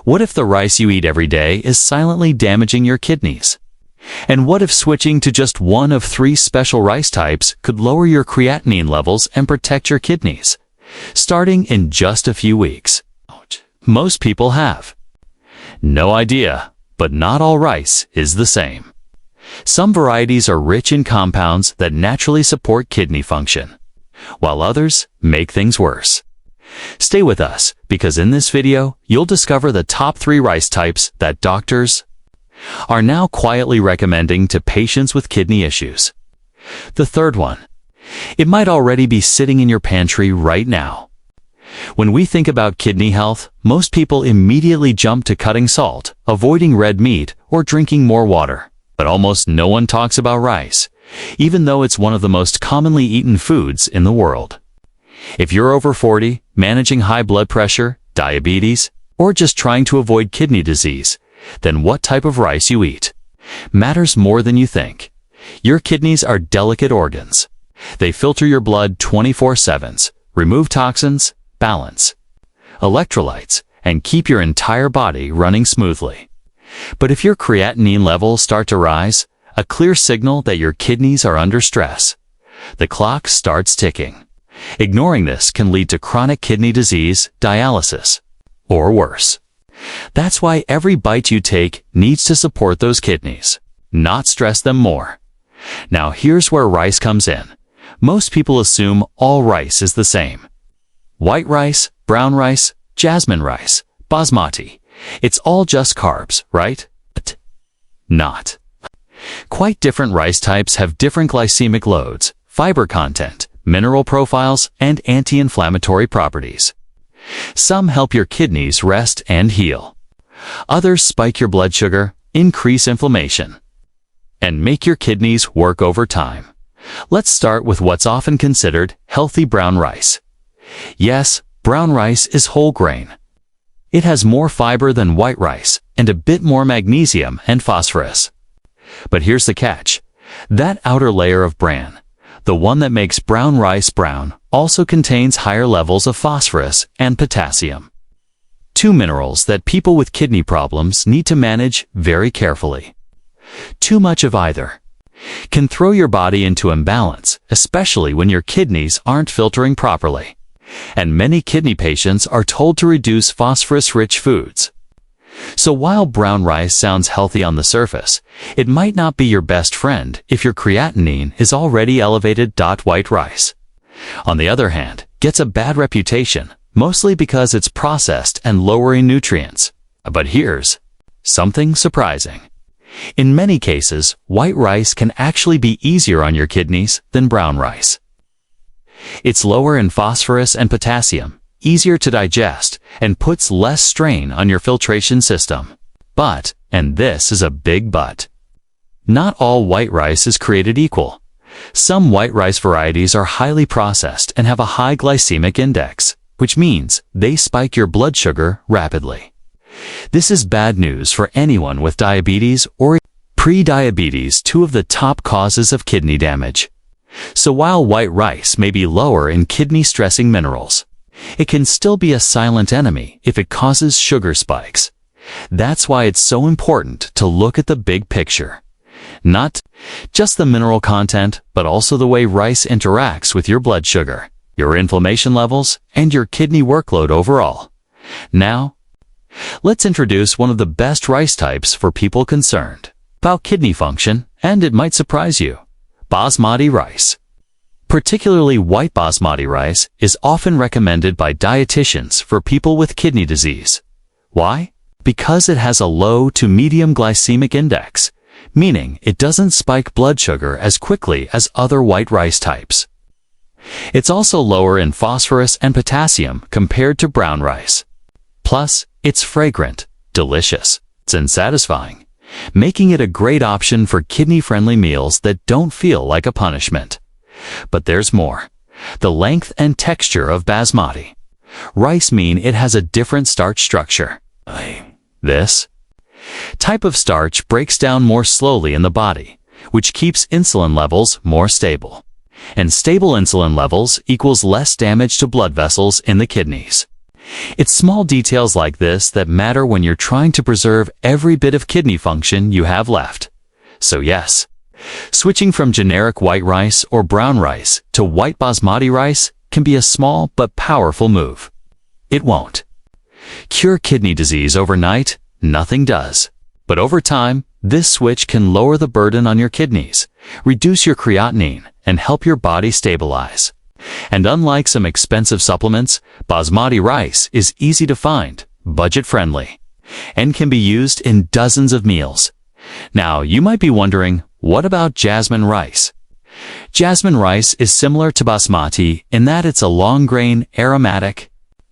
What if the rice you eat every day is silently damaging your kidneys? And what if switching to just one of 3 special rice types could lower your creatinine levels and protect your kidneys, starting in just a few weeks? Most people have no idea, but not all rice is the same. Some varieties are rich in compounds that naturally support kidney function, while others make things worse. Stay with us, because in this video, you'll discover the top 3 rice types that doctors are now quietly recommending to patients with kidney issues. The third one. It might already be sitting in your pantry right now. When we think about kidney health, most people immediately jump to cutting salt, avoiding red meat, or drinking more water. But almost no one talks about rice, even though it's one of the most commonly eaten foods in the world. If you're over 40, managing high blood pressure, diabetes, or just trying to avoid kidney disease, then what type of rice you eat matters more than you think. Your kidneys are delicate organs. They filter your blood 24/7, remove toxins, balance electrolytes, and keep your entire body running smoothly. But if your creatinine levels start to rise, a clear signal that your kidneys are under stress. The clock starts ticking. Ignoring this can lead to chronic kidney disease, dialysis, or worse. That's why every bite you take needs to support those kidneys, not stress them more. Now here's where rice comes in. Most people assume all rice is the same. White rice, brown rice, jasmine rice, basmati. It's all just carbs, right? But not. Quite different rice types have different glycemic loads, fiber content, mineral profiles, and anti-inflammatory properties. Some help your kidneys rest and heal. Others spike your blood sugar, increase inflammation, and make your kidneys work overtime. Let's start with what's often considered healthy brown rice. Yes, brown rice is whole grain. It has more fiber than white rice and a bit more magnesium and phosphorus. But here's the catch. That outer layer of bran, the one that makes brown rice brown, also contains higher levels of phosphorus and potassium. 2 minerals that people with kidney problems need to manage very carefully. Too much of either can throw your body into imbalance, especially when your kidneys aren't filtering properly. And many kidney patients are told to reduce phosphorus-rich foods. So while brown rice sounds healthy on the surface, it might not be your best friend if your creatinine is already elevated. White rice, on the other hand, gets a bad reputation, mostly because it's processed and lower in nutrients. But here's something surprising. In many cases, white rice can actually be easier on your kidneys than brown rice. It's lower in phosphorus and potassium, easier to digest, and puts less strain on your filtration system. But, and this is a big but, not all white rice is created equal. Some white rice varieties are highly processed and have a high glycemic index, which means they spike your blood sugar rapidly. This is bad news for anyone with diabetes or pre-diabetes, 2 of the top causes of kidney damage. So while white rice may be lower in kidney-stressing minerals, it can still be a silent enemy if it causes sugar spikes. That's why it's so important to look at the big picture. Not just the mineral content, but also the way rice interacts with your blood sugar, your inflammation levels, and your kidney workload overall. Now, let's introduce one of the best rice types for people concerned about kidney function, and it might surprise you. Basmati rice. Particularly white basmati rice is often recommended by dietitians for people with kidney disease. Why? Because it has a low to medium glycemic index, meaning it doesn't spike blood sugar as quickly as other white rice types. It's also lower in phosphorus and potassium compared to brown rice. Plus, it's fragrant, delicious, and satisfying, making it a great option for kidney-friendly meals that don't feel like a punishment. But there's more. The length and texture of basmati rice mean it has a different starch structure. This type of starch breaks down more slowly in the body, which keeps insulin levels more stable. And stable insulin levels equals less damage to blood vessels in the kidneys. It's small details like this that matter when you're trying to preserve every bit of kidney function you have left. So yes, switching from generic white rice or brown rice to white basmati rice can be a small but powerful move. It won't cure kidney disease overnight, nothing does. But over time, this switch can lower the burden on your kidneys, reduce your creatinine, and help your body stabilize. And unlike some expensive supplements, basmati rice is easy to find, budget-friendly, and can be used in dozens of meals. Now, you might be wondering, what about jasmine rice? Jasmine rice is similar to basmati in that it's a long-grain, aromatic,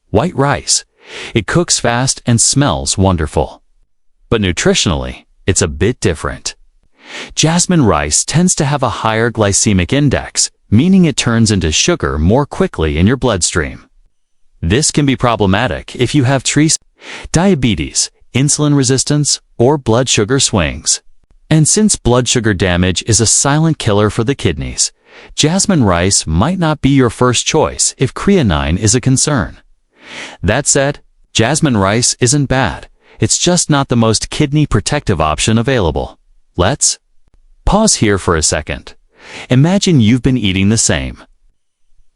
white rice. It cooks fast and smells wonderful. But nutritionally, it's a bit different. Jasmine rice tends to have a higher glycemic index, meaning it turns into sugar more quickly in your bloodstream. This can be problematic if you have diabetes, insulin resistance, or blood sugar swings. And since blood sugar damage is a silent killer for the kidneys, jasmine rice might not be your first choice if creatinine is a concern. That said, jasmine rice isn't bad. It's just not the most kidney protective option available. Let's pause here for a second. Imagine you've been eating the same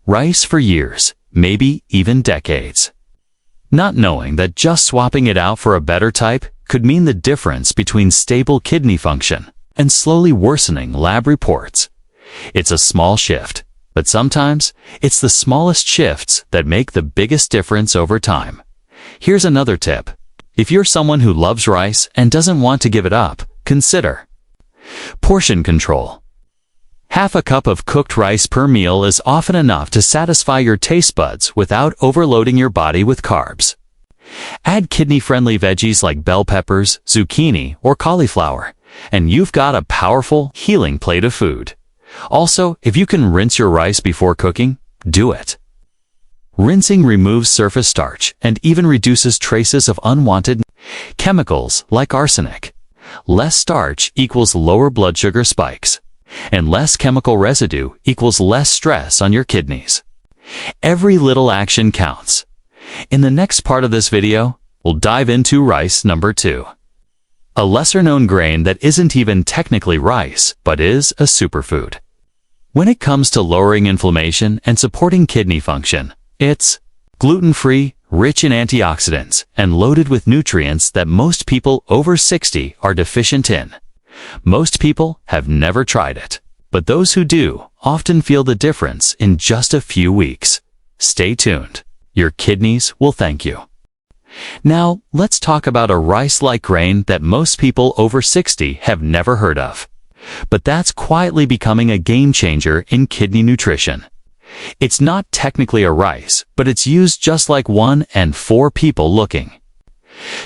rice for years, maybe even decades, not knowing that just swapping it out for a better type could mean the difference between stable kidney function and slowly worsening lab reports. It's a small shift, but sometimes it's the smallest shifts that make the biggest difference over time. Here's another tip. If you're someone who loves rice and doesn't want to give it up, consider portion control. Half a cup of cooked rice per meal is often enough to satisfy your taste buds without overloading your body with carbs. Add kidney-friendly veggies like bell peppers, zucchini, or cauliflower, and you've got a powerful, healing plate of food. Also, if you can rinse your rice before cooking, do it. Rinsing removes surface starch and even reduces traces of unwanted chemicals like arsenic. Less starch equals lower blood sugar spikes, and less chemical residue equals less stress on your kidneys. Every little action counts. In the next part of this video, we'll dive into rice number 2. A lesser-known grain that isn't even technically rice, but is a superfood. When it comes to lowering inflammation and supporting kidney function, it's gluten-free, rich in antioxidants, and loaded with nutrients that most people over 60 are deficient in. Most people have never tried it, but those who do often feel the difference in just a few weeks. Stay tuned. Your kidneys will thank you. Now, let's talk about a rice-like grain that most people over 60 have never heard of. But that's quietly becoming a game-changer in kidney nutrition. It's not technically a rice, but it's used just like 1 in 4 people looking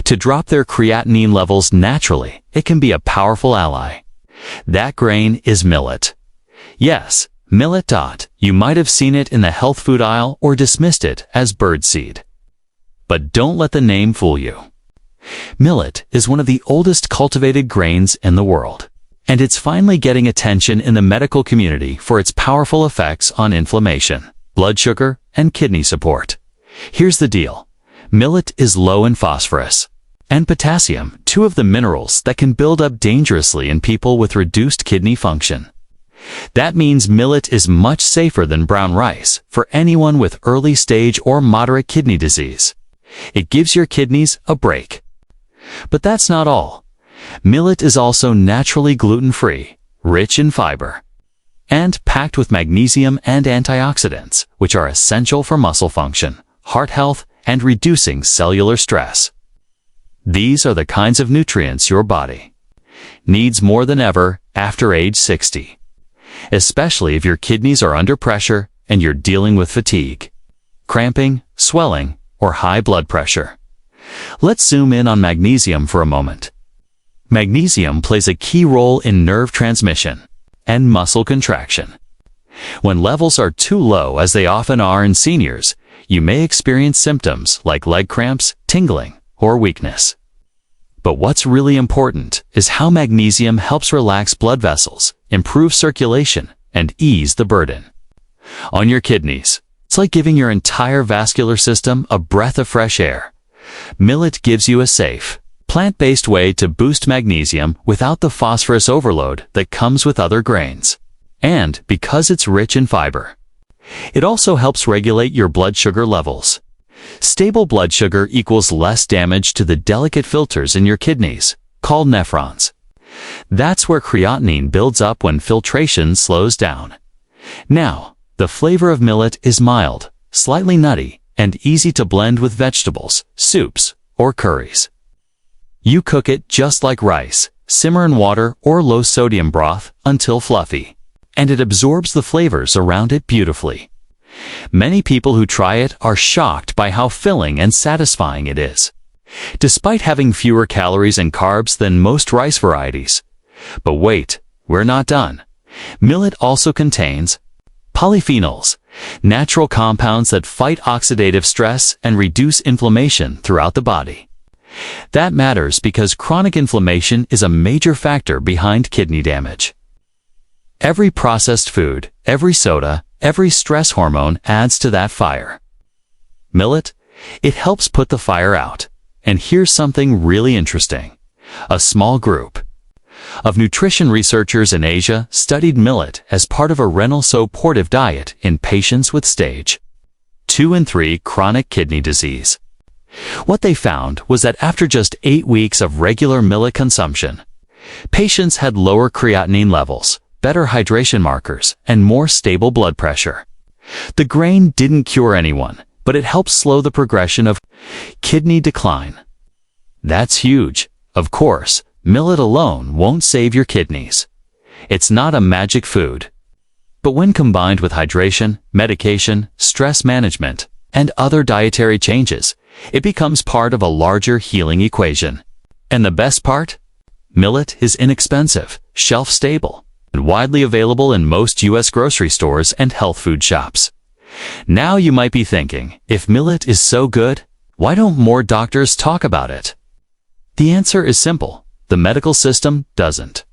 to drop their creatinine levels naturally. It can be a powerful ally. That grain is millet. Yes, millet. You might have seen it in the health food aisle or dismissed it as birdseed. But don't let the name fool you. Millet is one of the oldest cultivated grains in the world, and it's finally getting attention in the medical community for its powerful effects on inflammation, blood sugar, and kidney support. Here's the deal. Millet is low in phosphorus and potassium, 2 of the minerals that can build up dangerously in people with reduced kidney function. That means millet is much safer than brown rice for anyone with early stage or moderate kidney disease. It gives your kidneys a break. But that's not all. Millet is also naturally gluten-free, rich in fiber, and packed with magnesium and antioxidants, which are essential for muscle function, heart health, and reducing cellular stress. These are the kinds of nutrients your body needs more than ever after age 60, especially if your kidneys are under pressure and you're dealing with fatigue, cramping, swelling, or high blood pressure. Let's zoom in on magnesium for a moment. Magnesium plays a key role in nerve transmission and muscle contraction. When levels are too low, as they often are in seniors, you may experience symptoms like leg cramps, tingling, or weakness. But what's really important is how magnesium helps relax blood vessels, improve circulation, and ease the burden on your kidneys. It's like giving your entire vascular system a breath of fresh air. Millet gives you a safe, plant-based way to boost magnesium without the phosphorus overload that comes with other grains. And because it's rich in fiber, it also helps regulate your blood sugar levels. Stable blood sugar equals less damage to the delicate filters in your kidneys, called nephrons. That's where creatinine builds up when filtration slows down. Now, the flavor of millet is mild, slightly nutty, and easy to blend with vegetables, soups, or curries. You cook it just like rice, simmer in water or low-sodium broth until fluffy, and it absorbs the flavors around it beautifully. Many people who try it are shocked by how filling and satisfying it is, despite having fewer calories and carbs than most rice varieties. But wait, we're not done. Millet also contains polyphenols, natural compounds that fight oxidative stress and reduce inflammation throughout the body. That matters because chronic inflammation is a major factor behind kidney damage. Every processed food, every soda, every stress hormone adds to that fire. Millet, it helps put the fire out. And here's something really interesting. A small group of nutrition researchers in Asia studied millet as part of a renal-supportive diet in patients with stage 2 and 3 chronic kidney disease. What they found was that after just 8 weeks of regular millet consumption, patients had lower creatinine levels, better hydration markers, and more stable blood pressure. The grain didn't cure anyone, but it helps slow the progression of kidney decline. That's huge. Of course, millet alone won't save your kidneys. It's not a magic food. But when combined with hydration, medication, stress management, and other dietary changes, it becomes part of a larger healing equation. And the best part? Millet is inexpensive, shelf-stable, and widely available in most U.S. grocery stores and health food shops. Now you might be thinking, if millet is so good, why don't more doctors talk about it? The answer is simple. The medical system doesn't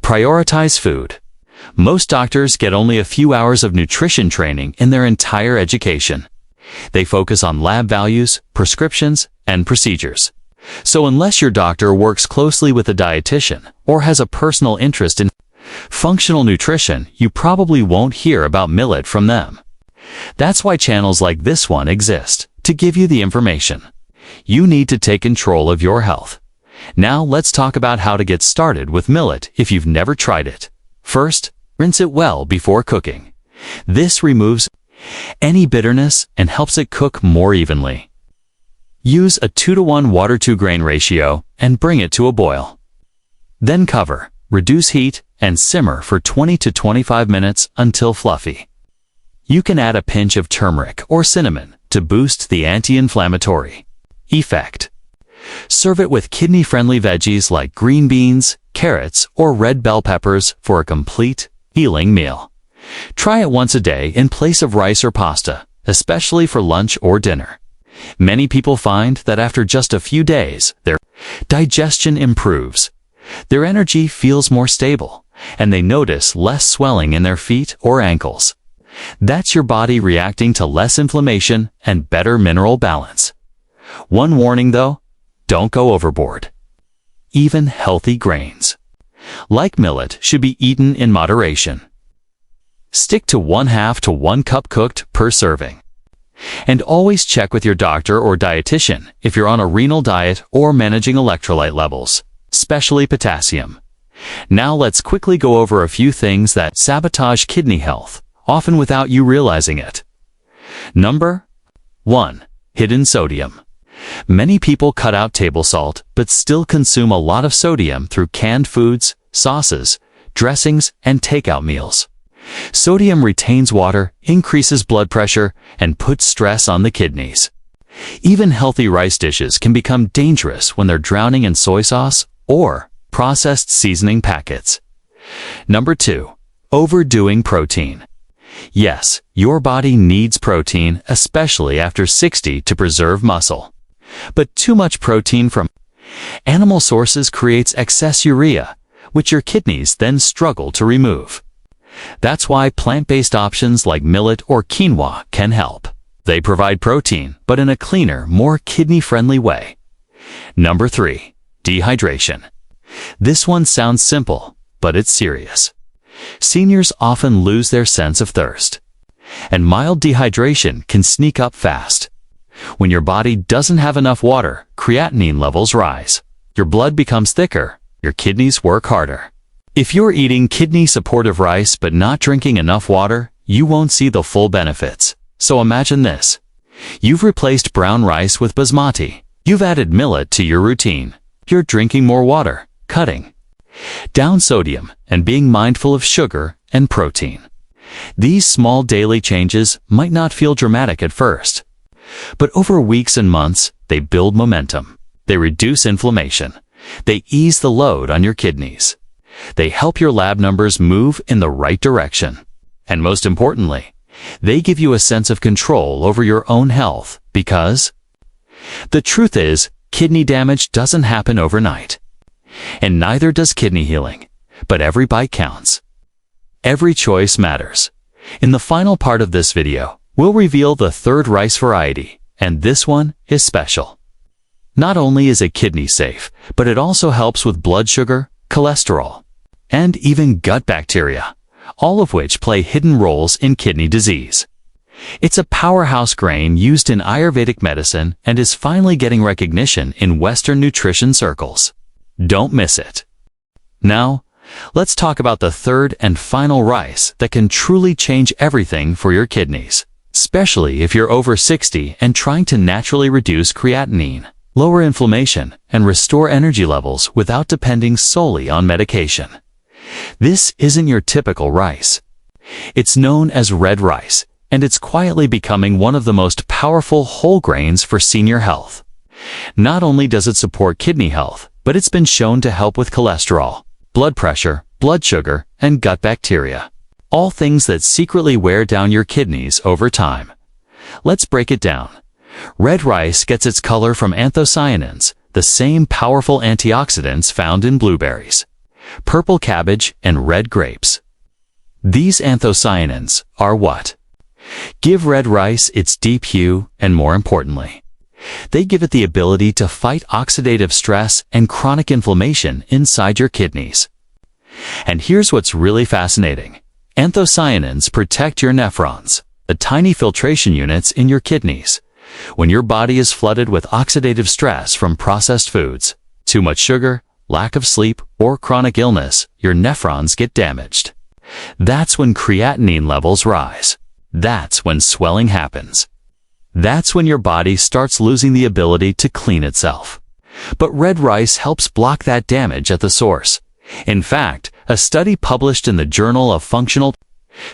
prioritize food. Most doctors get only a few hours of nutrition training in their entire education. They focus on lab values, prescriptions, and procedures. So unless your doctor works closely with a dietitian or has a personal interest in functional nutrition, you probably won't hear about millet from them. That's why channels like this one exist, to give you the information. You need to take control of your health. Now let's talk about how to get started with millet if you've never tried it. First, rinse it well before cooking. This removes any bitterness and helps it cook more evenly. Use a 2-to-1 water-to-grain ratio and bring it to a boil. Then cover, reduce heat, and simmer for 20 to 25 minutes until fluffy. You can add a pinch of turmeric or cinnamon to boost the anti-inflammatory effect. Serve it with kidney-friendly veggies like green beans, carrots, or red bell peppers for a complete, healing meal. Try it once a day in place of rice or pasta, especially for lunch or dinner. Many people find that after just a few days, their digestion improves. Their energy feels more stable, and they notice less swelling in their feet or ankles. That's your body reacting to less inflammation and better mineral balance. One warning though, don't go overboard. Even healthy grains, like millet, should be eaten in moderation. Stick to 1/2 to 1 cup cooked per serving. And always check with your doctor or dietitian if you're on a renal diet or managing electrolyte levels, especially potassium. Now let's quickly go over a few things that sabotage kidney health, often without you realizing it. Number 1. Hidden sodium. Many people cut out table salt but still consume a lot of sodium through canned foods, sauces, dressings, and takeout meals. Sodium retains water, increases blood pressure, and puts stress on the kidneys. Even healthy rice dishes can become dangerous when they're drowning in soy sauce or processed seasoning packets. Number 2. Overdoing protein. Yes, your body needs protein, especially after 60, to preserve muscle. But too much protein from animal sources creates excess urea, which your kidneys then struggle to remove. That's why plant-based options like millet or quinoa can help. They provide protein, but in a cleaner, more kidney-friendly way. Number 3. Dehydration. This one sounds simple, but it's serious. Seniors often lose their sense of thirst, and mild dehydration can sneak up fast. When your body doesn't have enough water, creatinine levels rise. Your blood becomes thicker, your kidneys work harder. If you're eating kidney-supportive rice but not drinking enough water, you won't see the full benefits. So imagine this. You've replaced brown rice with basmati. You've added millet to your routine. You're drinking more water, cutting down sodium, and being mindful of sugar and protein. These small daily changes might not feel dramatic at first, but over weeks and months, they build momentum. They reduce inflammation. They ease the load on your kidneys. They help your lab numbers move in the right direction. And most importantly, they give you a sense of control over your own health because the truth is, kidney damage doesn't happen overnight. And neither does kidney healing. But every bite counts. Every choice matters. In the final part of this video, we'll reveal the third rice variety, and this one is special. Not only is it kidney safe, but it also helps with blood sugar, cholesterol, and even gut bacteria, all of which play hidden roles in kidney disease. It's a powerhouse grain used in Ayurvedic medicine and is finally getting recognition in Western nutrition circles. Don't miss it. Now, let's talk about the third and final rice that can truly change everything for your kidneys, especially if you're over 60 and trying to naturally reduce creatinine, lower inflammation, and restore energy levels without depending solely on medication. This isn't your typical rice. It's known as red rice, and it's quietly becoming one of the most powerful whole grains for senior health. Not only does it support kidney health, but it's been shown to help with cholesterol, blood pressure, blood sugar, and gut bacteria. All things that secretly wear down your kidneys over time. Let's break it down. Red rice gets its color from anthocyanins, the same powerful antioxidants found in blueberries, purple cabbage, and red grapes. These anthocyanins are what give red rice its deep hue, and more importantly, they give it the ability to fight oxidative stress and chronic inflammation inside your kidneys. And here's what's really fascinating. Anthocyanins protect your nephrons, the tiny filtration units in your kidneys. When your body is flooded with oxidative stress from processed foods, too much sugar, lack of sleep, or chronic illness, your nephrons get damaged. That's when creatinine levels rise. That's when swelling happens. That's when your body starts losing the ability to clean itself. But red rice helps block that damage at the source. In fact, a study published in the Journal of Functional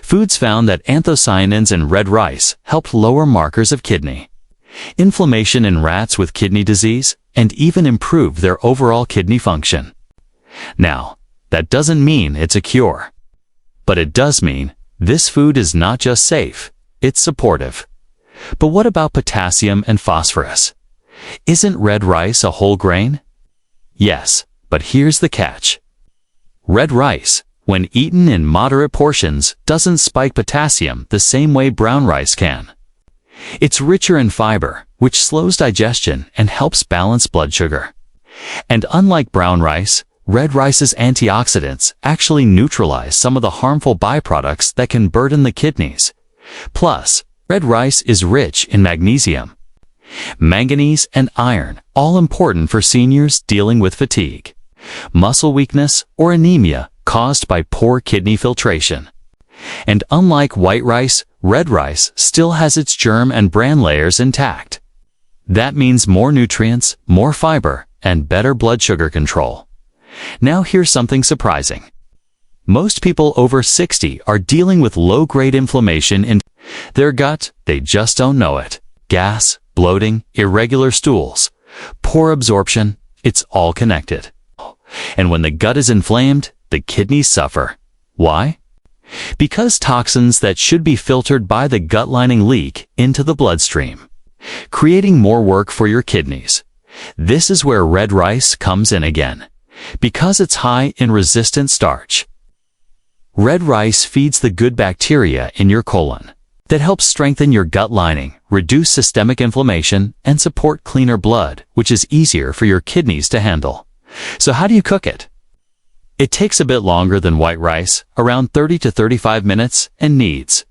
Foods found that anthocyanins in red rice helped lower markers of kidney inflammation in rats with kidney disease and even improve their overall kidney function. Now, that doesn't mean it's a cure. But it does mean this food is not just safe, it's supportive. But what about potassium and phosphorus? Isn't red rice a whole grain? Yes, but here's the catch. Red rice, when eaten in moderate portions, doesn't spike potassium the same way brown rice can. It's richer in fiber, which slows digestion and helps balance blood sugar. And unlike brown rice, red rice's antioxidants actually neutralize some of the harmful byproducts that can burden the kidneys. Plus, red rice is rich in magnesium, manganese, and iron, all important for seniors dealing with fatigue, muscle weakness, or anemia caused by poor kidney filtration. And unlike white rice, red rice still has its germ and bran layers intact. That means more nutrients, more fiber, and better blood sugar control. Now here's something surprising. Most people over 60 are dealing with low-grade inflammation in their gut. They just don't know it. Gas, bloating, irregular stools, poor absorption, it's all connected. And when the gut is inflamed, the kidneys suffer. Why? Because toxins that should be filtered by the gut lining leak into the bloodstream, creating more work for your kidneys. This is where red rice comes in again, because it's high in resistant starch. Red rice feeds the good bacteria in your colon that helps strengthen your gut lining, reduce systemic inflammation, and support cleaner blood, which is easier for your kidneys to handle. So how do you cook it? It takes a bit longer than white rice, around 30 to 35 minutes, and needs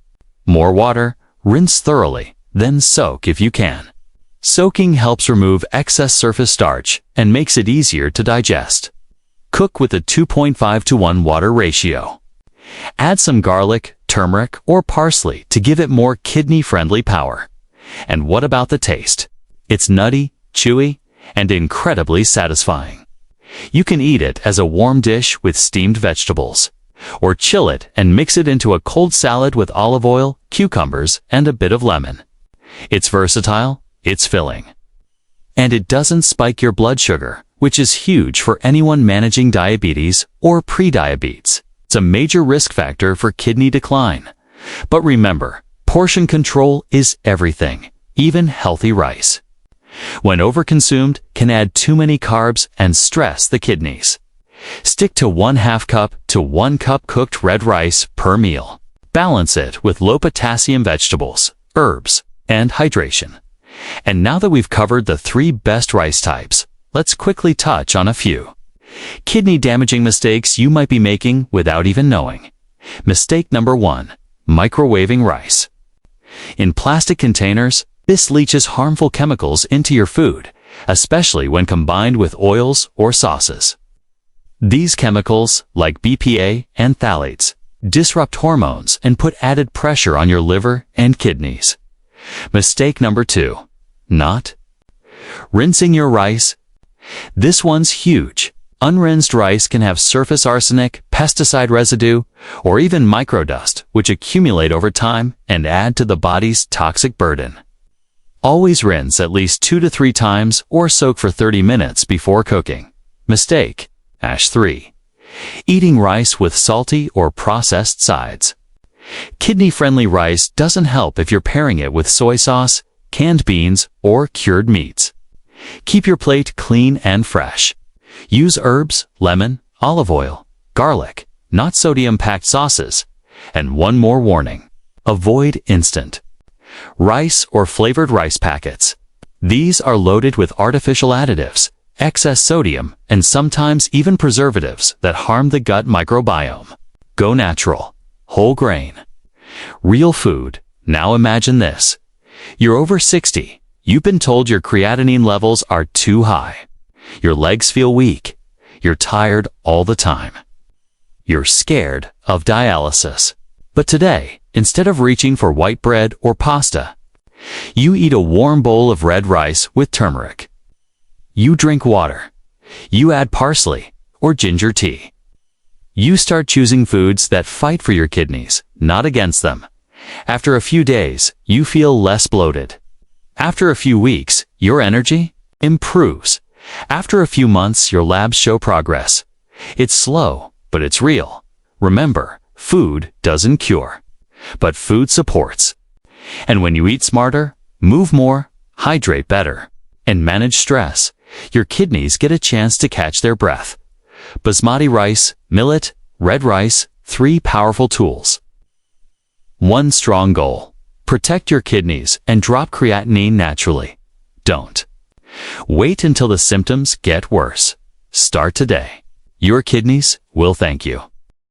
more water, rinse thoroughly, then soak if you can. Soaking helps remove excess surface starch and makes it easier to digest. Cook with a 2.5 to 1 water ratio. Add some garlic, turmeric, or parsley to give it more kidney-friendly power. And what about the taste? It's nutty, chewy, and incredibly satisfying. You can eat it as a warm dish with steamed vegetables, or chill it and mix it into a cold salad with olive oil, cucumbers, and a bit of lemon. It's versatile, it's filling. And it doesn't spike your blood sugar, which is huge for anyone managing diabetes or pre-diabetes. It's a major risk factor for kidney decline. But remember, portion control is everything, even healthy rice. When overconsumed, can add too many carbs and stress the kidneys. Stick to 1/2 cup to 1 cup cooked red rice per meal. Balance it with low potassium vegetables, herbs, and hydration. And now that we've covered the 3 best rice types, let's quickly touch on a few kidney-damaging mistakes you might be making without even knowing. Mistake number 1, microwaving rice. In plastic containers, this leaches harmful chemicals into your food, especially when combined with oils or sauces. These chemicals, like BPA and phthalates, disrupt hormones and put added pressure on your liver and kidneys. Mistake number 2, not rinsing your rice. This one's huge. Unrinsed rice can have surface arsenic, pesticide residue, or even microdust, which accumulate over time and add to the body's toxic burden. Always rinse at least 2 to 3 times or soak for 30 minutes before cooking. Mistake. 3. Eating rice with salty or processed sides. Kidney-friendly rice doesn't help if you're pairing it with soy sauce, canned beans, or cured meats. Keep your plate clean and fresh. Use herbs, lemon, olive oil, garlic, not sodium-packed sauces. And one more warning. Avoid instant rice or flavored rice packets. These are loaded with artificial additives, excess sodium, and sometimes even preservatives that harm the gut microbiome. Go natural, whole grain, real food. Now imagine this. You're over 60. You've been told your creatinine levels are too high. Your legs feel weak. You're tired all the time. You're scared of dialysis. But today, instead of reaching for white bread or pasta, you eat a warm bowl of red rice with turmeric. You drink water. You add parsley or ginger tea. You start choosing foods that fight for your kidneys, not against them. After a few days, you feel less bloated. After a few weeks, your energy improves. After a few months, your labs show progress. It's slow, but it's real. Remember, food doesn't cure, but food supports. And when you eat smarter, move more, hydrate better, and manage stress, your kidneys get a chance to catch their breath. Basmati rice, millet, red rice, 3 powerful tools. 1 strong goal. Protect your kidneys and drop creatinine naturally. Don't wait until the symptoms get worse. Start today. Your kidneys will thank you.